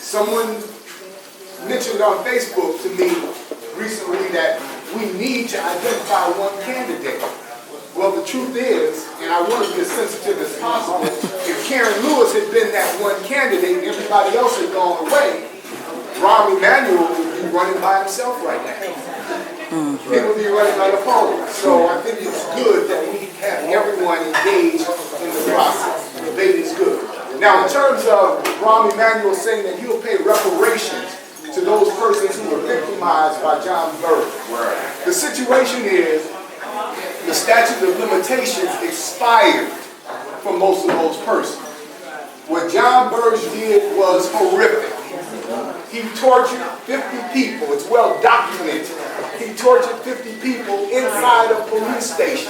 Someone mentioned on Facebook to me recently that we need to identify one candidate. Well, the truth is, and I want to be as sensitive as possible, if Karen Lewis had been that one candidate and everybody else had gone away, Rahm Emanuel would be running by himself right now. He would be running by the poll. So I think it's good that we have everyone engaged in the process. The debate is good. Now, in terms of Rahm Emanuel saying that he'll pay reparations to those persons who were victimized by John Burge, the situation is the statute of limitations expired for most of those persons. What John Burge did was horrific. He tortured 50 people. It's well documented. He tortured 50 people inside of police stations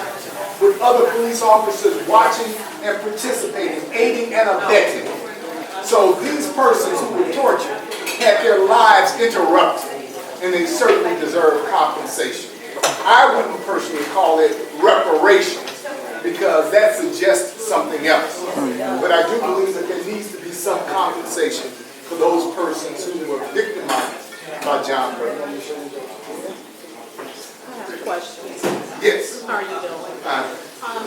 with other police officers watching and participating, aiding and abetting. So these persons who were tortured had their lives interrupted, and they certainly deserve compensation. I wouldn't personally call it reparations because that suggests something else. But I do believe that there needs to be some compensation for those persons who were victimized by John Burge. I have questions. Yes. How are you doing?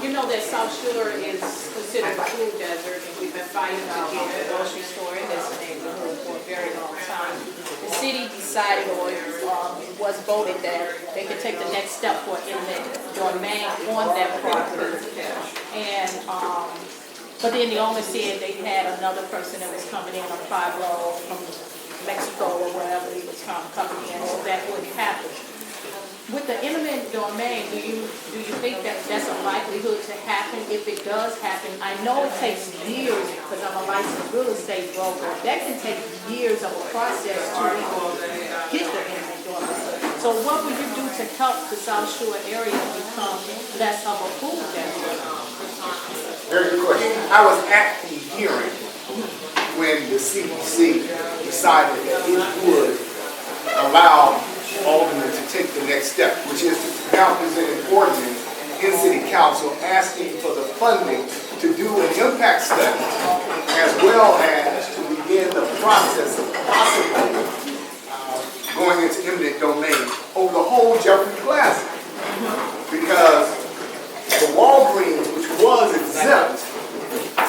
You know that South Shore is considered a food desert, and we've been fighting to get a grocery store in this neighborhood for a very long time. The city decided, or was voted, that they could take the next step for eminent domain on that property. And but then the owner said they had another person that was coming in on 5 road from Mexico or wherever he was coming in, so that wouldn't happen. With the eminent domain, do you think that that's a likelihood to happen? If it does happen, I know it takes years because I'm a licensed real estate broker. That can take years of a process to even get the eminent domain. So what would you do to help the South Shore area become less of a food desert? Very good question. I was at the hearing when the CDC decided that it would allow aldermen to take the next step, which is to now present an ordinance in City Council asking for the funding to do an impact study as well as to begin the process of possibly going into eminent domain over the whole Jeffrey Plaza. Because the Walgreens, which was exempt,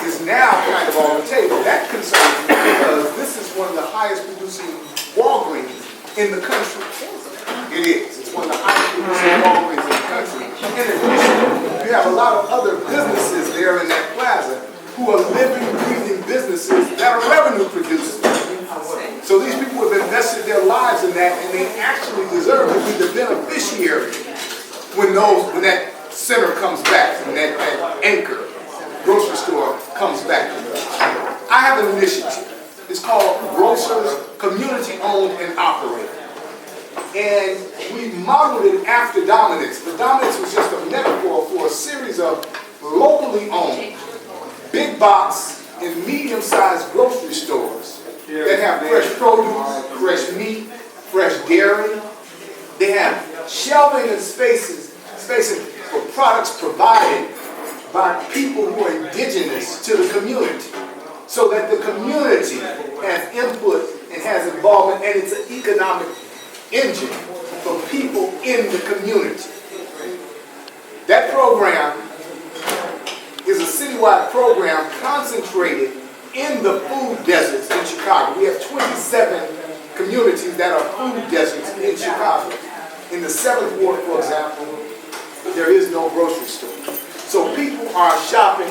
is now kind of on the table. That concerns me because this is one of the highest producing Walgreens in the country. It is. It's one of the highest producing Walgreens in the country. In addition, you have a lot of other businesses there in that plaza who are living, breathing businesses that are revenue producers. So these people have invested their lives in that, and they actually deserve to be the beneficiary when that center comes back, and that anchor grocery store comes back. I have an initiative. It's called Grocers Community Owned and Operated. And we modeled it after Dominic's. But Dominic's was just a metaphor for a series of locally owned, big box and medium-sized grocery stores that have fresh produce, fresh meat, fresh dairy. They have shelving and spaces for products provided by people who are indigenous to the community, so that the community has input and has involvement, and it's an economic engine for people in the community. That program is a citywide program concentrated in the food deserts in Chicago. We have 27 communities that are food deserts in Chicago. In the 7th Ward, for example, there is no grocery store. So people are shopping,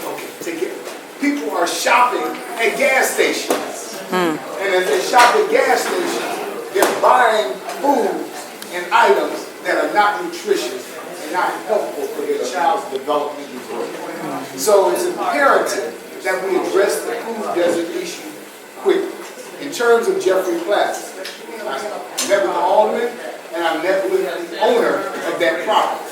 people are shopping at gas stations. And as they shop at gas stations, they're buying foods and items that are not nutritious and not helpful for their child's development and growth. So it's imperative that we address the food desert issue quickly. In terms of Jeffrey Plaza, I met with the alderman and I met with the owner of that property.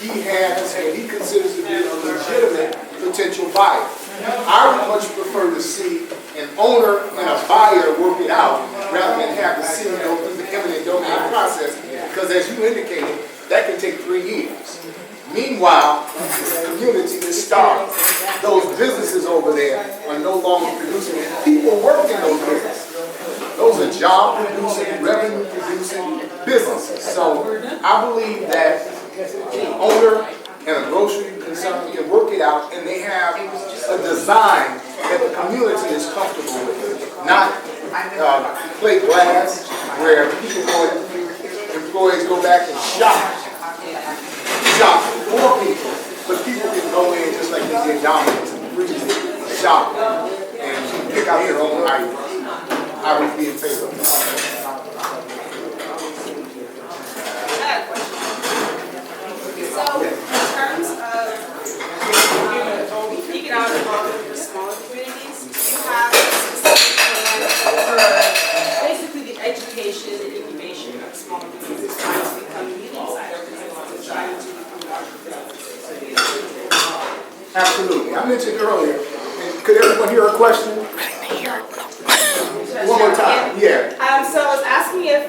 He has what he considers to be a legitimate potential buyer. I would much prefer to see an owner and a buyer work it out rather than have the city go through the eminent domain process, because as you indicated, that can take 3 years. Meanwhile, the community is starved. Those businesses over there are no longer producing. People work in those businesses. are job producing, revenue producing businesses. So I believe that the owner and a grocery concern can work it out, and they have a design that the community is comfortable with. Not plate glass where employees go back and shop for people, but people can go in just like they did Domino's and freeze shop and pick out their own items. I would be in favor of that. So, in terms of speaking out involvement with smaller communities, do you have a specific plan for basically the education and incubation of smaller businesses trying to become medium-sized businesses, trying to become larger businesses? Absolutely. I mentioned earlier, and could everyone hear a question? One more time, yeah. So I was asking if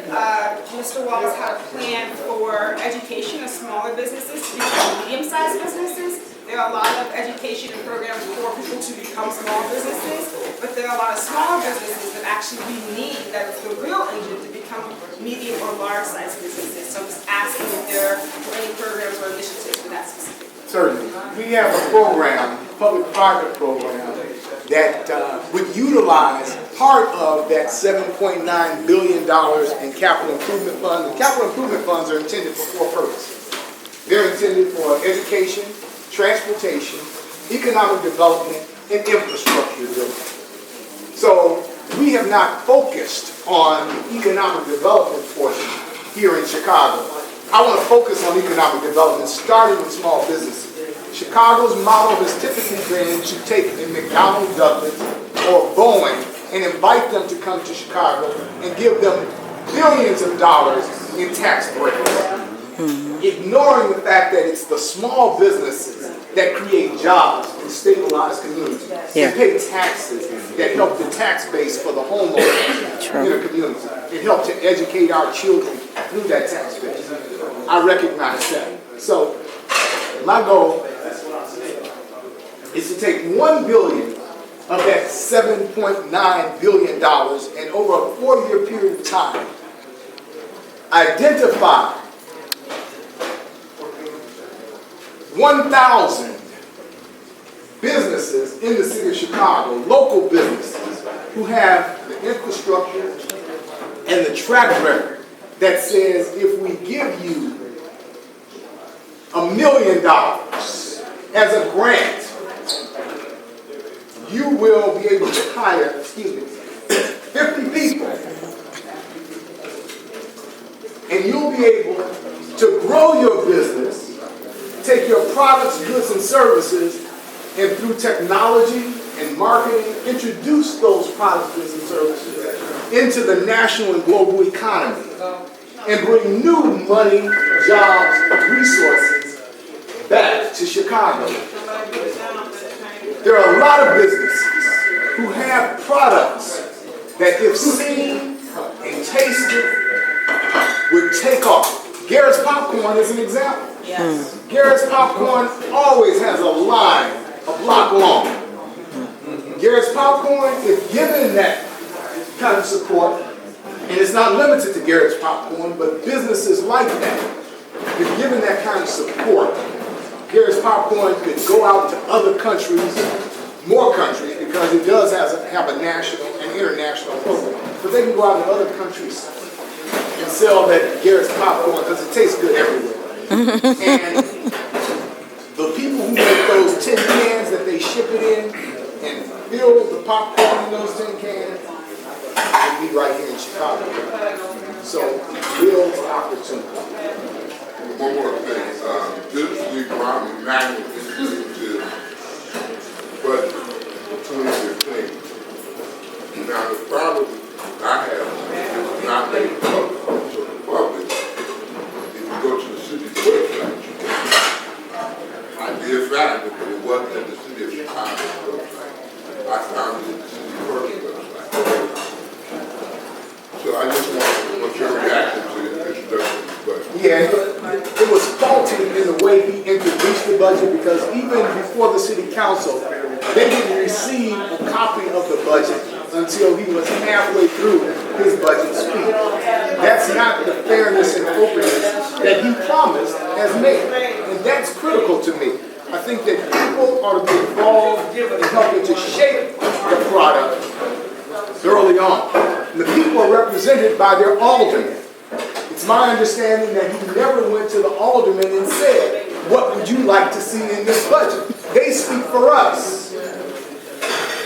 Mr. Wallace had a plan for education of smaller businesses to become medium-sized businesses. There are a lot of education and programs for people to become small businesses, but there are a lot of smaller businesses that actually we need, that is the real engine to become medium or large-sized businesses. So I'm just asking if there are any programs or initiatives for that specific. Certainly. We have a program, public-private program, that would utilize part of that $7.9 billion in capital improvement funds. The capital improvement funds are intended for four purposes. They're intended for education, transportation, economic development, and infrastructure building. So we have not focused on the economic development portion here in Chicago. I want to focus on economic development, starting with small businesses. Chicago's model has typically been to take a McDonnell Douglas or Boeing and invite them to come to Chicago and give them billions of dollars in tax breaks, ignoring the fact that it's the small businesses that create jobs and stabilize communities and pay taxes that help the tax base for the homeowners in a community and help to educate our children through that tax base. I recognize that. So my goal is to take $1 billion of that $7.9 billion and over a 4-year period of time, identify 1,000 businesses in the city of Chicago, local businesses, who have the infrastructure and the track record that says if we give you $1 million as a grant, you will be able to hire, 50 people. And you'll be able to grow your business, take your products, goods, and services, and through technology and marketing, introduce those products, goods, and services into the national and global economy and bring new money, jobs, resources back to Chicago. There are a lot of businesses who have products that, if seen and tasted, would take off. Garrett's Popcorn is an example. Yes. Garrett's Popcorn always has a line a block long. Garrett's Popcorn, if given that kind of support, and it's not limited to Garrett's Popcorn, but businesses like that, if given that kind of support, Garrett's Popcorn could go out to other countries, more countries, because it does have a national and international program. But they can go out to other countries and sell that Garrett's Popcorn because it tastes good everywhere. And the people who make those tin cans that they ship it in and fill the popcorn in those tin cans will be right here in Chicago. So it builds opportunity. One more thing, this week around the magnitude budget for 2015. Now the problem I have is not made public to the public. If you go to the city's website, I did find it, but it wasn't at the city of Chicago's website. I found it at the city clerk's website. So I just want what's your reaction to the introduction of the budget? Yeah, it was faulty in the way he introduced the budget, because even before the city council, they didn't receive a copy of the budget until he was halfway through his budget speak. That's not the fairness and openness that he promised as mayor. And that's critical to me. I think that people ought to be involved in helping to shape the product early on. And the people are represented by their aldermen. It's my understanding that he never went to the aldermen and said, what would you like to see in this budget? They speak for us.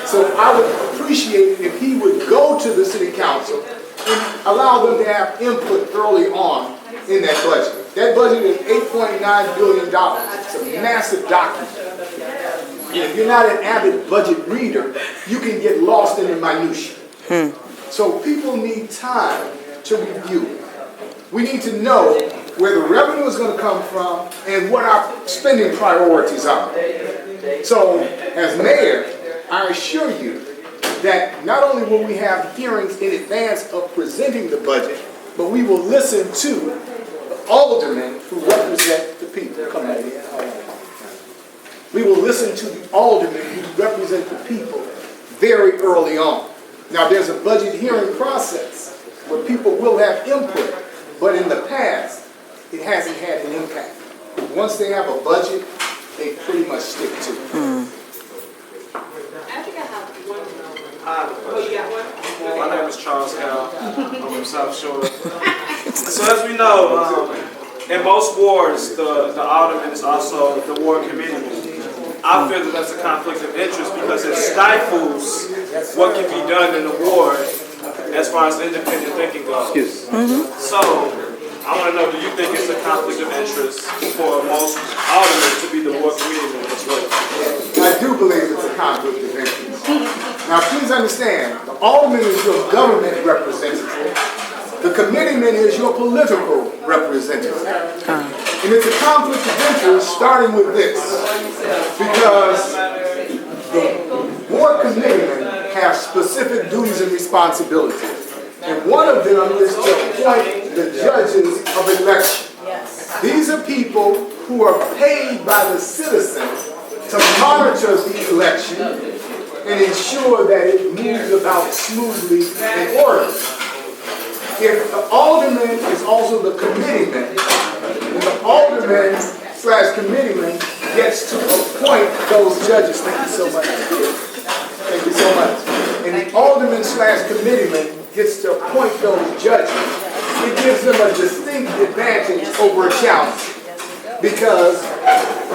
So I would appreciate it if he would go to the city council and allow them to have input early on in that budget. That budget is $8.9 billion. It's a massive document. And if you're not an avid budget reader, you can get lost in the minutiae. So people need time to review. We need to know where the revenue is going to come from and what our spending priorities are. So as mayor, I assure you that not only will we have hearings in advance of presenting the budget, but we will listen to the aldermen who represent the people. We will listen to the aldermen who represent the people very early on. Now there's a budget hearing process where people will have input, but in the past, it hasn't had an impact. Once they have a budget, they pretty much stick to it. I think I have one. Oh, you got one? My name is Charles Cal. I'm from South Shore. So as we know, in most wards, the alderman is also the ward committeeman. I feel that that's a conflict of interest because it stifles what can be done in the ward as far as independent thinking goes. So I want to know, do you think it's a conflict of interest for most aldermen to be the ward committeeman as well? I do believe it's a conflict of interest. Now please understand, the alderman is your government representative. The committeeman is your political representative. And it's a conflict of interest starting with this. Because the board committeemen have specific duties and responsibilities. And one of them is to appoint the judges of election. These are people who are paid by the citizens to monitor the election and ensure that it moves about smoothly and orderly. If the alderman is also the committeeman, then the alderman/committeeman gets to appoint those judges. Thank you so much. Thank you so much. And the alderman/committeeman gets to appoint those judges. It gives them a distinct advantage over a challenge. Because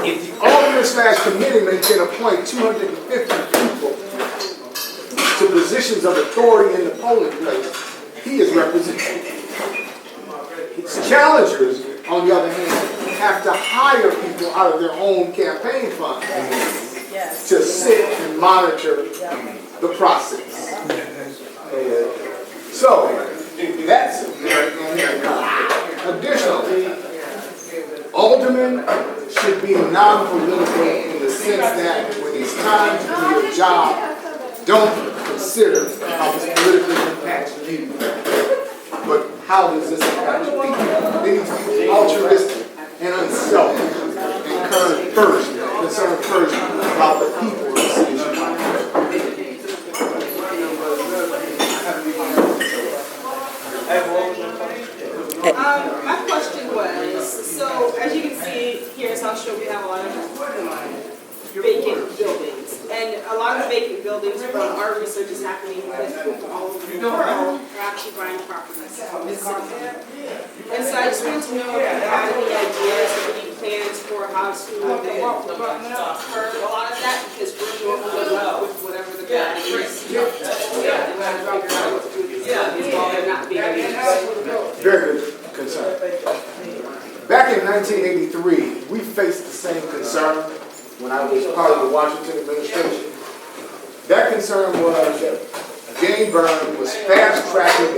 if the alderman/committeeman can appoint 250 people to positions of authority in the polling place, he is represented. His challengers, on the other hand, have to hire people out of their own campaign funds to sit and monitor the process. So, that's very conflict. Additionally, aldermen should be non-political in the sense that when it's time to do your job, don't consider how this politically impacts you, but how does this impact you? They need to be altruistic and unselfish and concerned first about the people of the city. My question was, so as you can see here in South Shore, we have a lot of vacant buildings. And a lot of vacant buildings from our research is happening with people all over the world are actually buying properties from this city. And so I just wanted to know if you had any ideas or any plans for how to curb a lot of that, because we're normally with whatever the bad is. And I'm trying to figure out what to do with these buildings while they're not being used. Very good concern. Back in 1983, we faced the same concern when I was part of the Washington administration. That concern was that game burn was fast-tracking